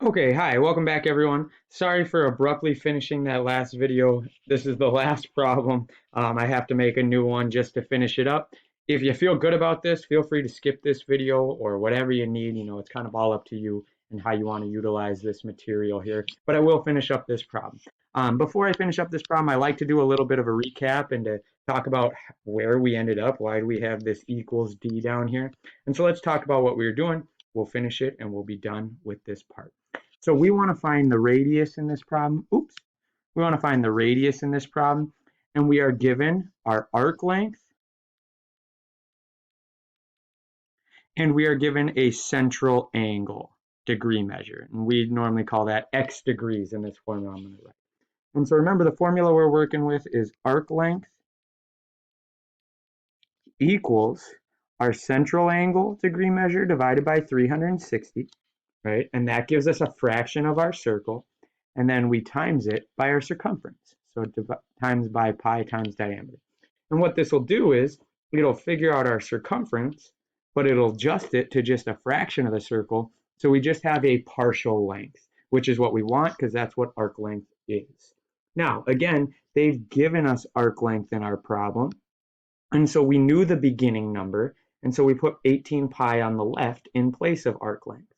Okay, hi, welcome back everyone. Sorry for abruptly finishing that last video. This is the last problem. I have to make a new one just to finish it up. If you feel good about this, feel free to skip this video or whatever you need. It's kind of all up to you and how you want to utilize this material here. But I will finish up this problem. Before I finish up this problem, I like to do a little bit of a recap and to talk about where we ended up. Why do we have this equals d down here? And so let's talk about what we were doing. We'll finish it and we'll be done with this part. So we want to find the radius in this problem. Oops. We want to find the radius in this problem. And we are given our arc length. And we are given a central angle degree measure. And we normally call that x degrees in this formula I'm going to write. And so remember the formula we're working with is arc length equals our central angle degree measure divided by 360, right? And that gives us a fraction of our circle. And then we times it by our circumference. So times by pi times diameter. And what this will do is it'll figure out our circumference, but it'll adjust it to just a fraction of the circle. So we just have a partial length, which is what we want because that's what arc length is. Now, again, they've given us arc length in our problem. And so we knew the beginning number. And so we put 18 pi on the left in place of arc length.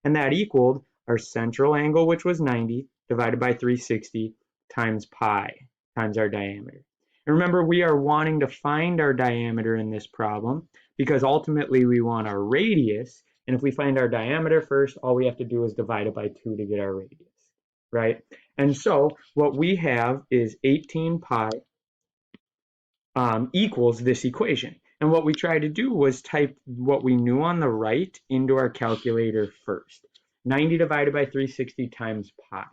And that equaled our central angle, which was 90, divided by 360 times pi times our diameter. And remember, we are wanting to find our diameter in this problem because ultimately we want our radius. And if we find our diameter first, all we have to do is divide it by 2 to get our radius, right? And so what we have is 18 pi equals this equation. And what we tried to do was type what we knew on the right into our calculator first. 90 divided by 360 times pi.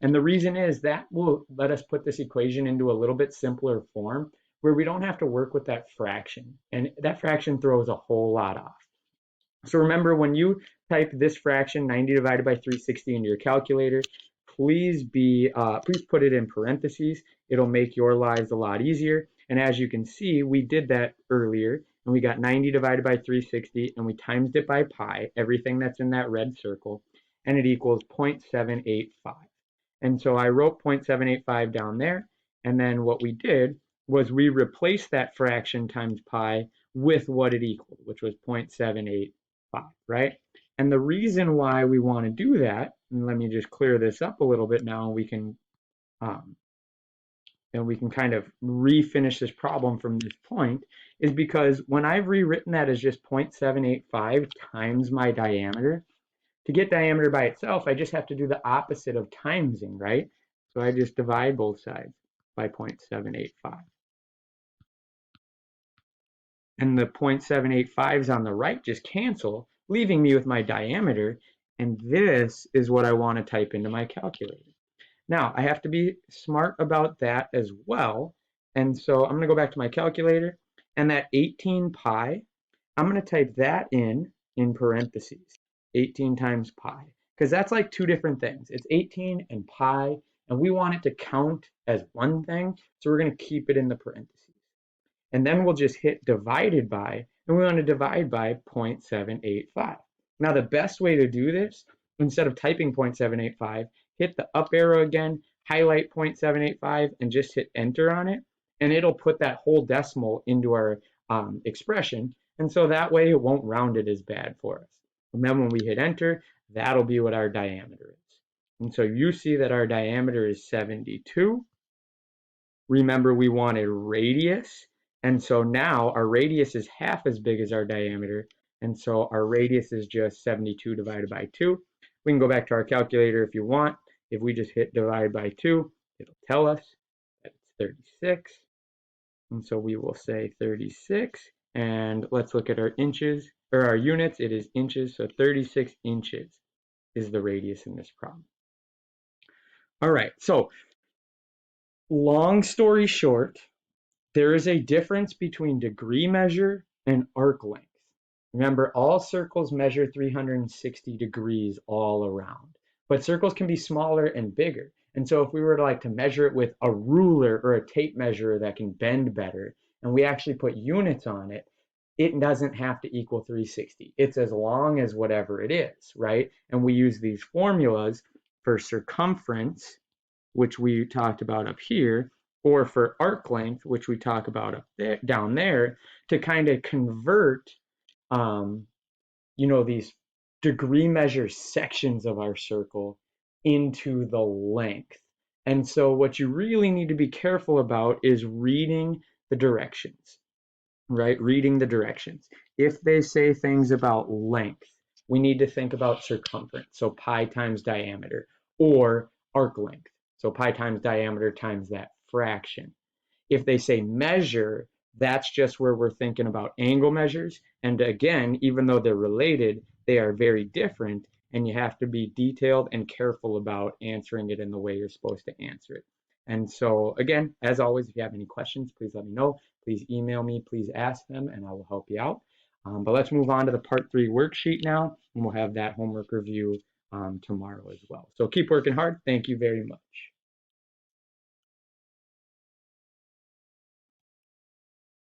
And the reason is that will let us put this equation into a little bit simpler form where we don't have to work with that fraction. And that fraction throws a whole lot off. So remember, when you type this fraction, 90 divided by 360, into your calculator, please put it in parentheses. It'll make your lives a lot easier. And as you can see, we did that earlier, and we got 90 divided by 360, and we times it by pi, everything that's in that red circle, and it equals 0.785. And so I wrote 0.785 down there, and then what we did was we replaced that fraction times pi with what it equaled, which was 0.785, right? And the reason why we want to do that, and let me just clear this up a little bit now, and we can kind of refinish this problem from this point, is because when I've rewritten that as just 0.785 times my diameter, to get diameter by itself, I just have to do the opposite of timesing, right? So I just divide both sides by 0.785. And the 0.785s on the right just cancel, leaving me with my diameter. And this is what I want to type into my calculator. Now, I have to be smart about that as well. And so I'm going to go back to my calculator. And that 18 pi, I'm going to type that in parentheses. 18 times pi. Because that's like two different things. It's 18 and pi. And we want it to count as one thing. So we're going to keep it in the parentheses. And then we'll just hit divided by. And we want to divide by 0.785. Now, the best way to do this, instead of typing 0.785, hit the up arrow again, highlight 0.785, and just hit enter on it. And it'll put that whole decimal into our expression. And so that way it won't round it as bad for us. And then when we hit enter, that'll be what our diameter is. And so you see that our diameter is 72. Remember, we wanted radius. And so now our radius is half as big as our diameter. And so our radius is just 72 divided by 2. We can go back to our calculator if you want. If we just hit divide by 2, it'll tell us that it's 36. And so we will say 36. And let's look at our inches, or our units. It is inches. So 36 inches is the radius in this problem. All right. So long story short, there is a difference between degree measure and arc length. Remember, all circles measure 360 degrees all around, but circles can be smaller and bigger. And so if we were to measure it with a ruler or a tape measure that can bend better, and we actually put units on it, it doesn't have to equal 360. It's as long as whatever it is, right? And we use these formulas for circumference, which we talked about up here, or for arc length, which we talk about up there, down there, to kind of convert, these degree measure sections of our circle into the length. And so what you really need to be careful about is reading the directions, right? Reading the directions. If they say things about length, we need to think about circumference, so pi times diameter, or arc length, so pi times diameter times that fraction. If they say measure, that's just where we're thinking about angle measures. And again, even though they're related, they are very different, and you have to be detailed and careful about answering it in the way you're supposed to answer it. And so again, as always, if you have any questions, please let me know. Please email me, please ask them, and I will help you out. But let's move on to the part 3 worksheet now, and we'll have that homework review tomorrow as well. So keep working hard. Thank you very much.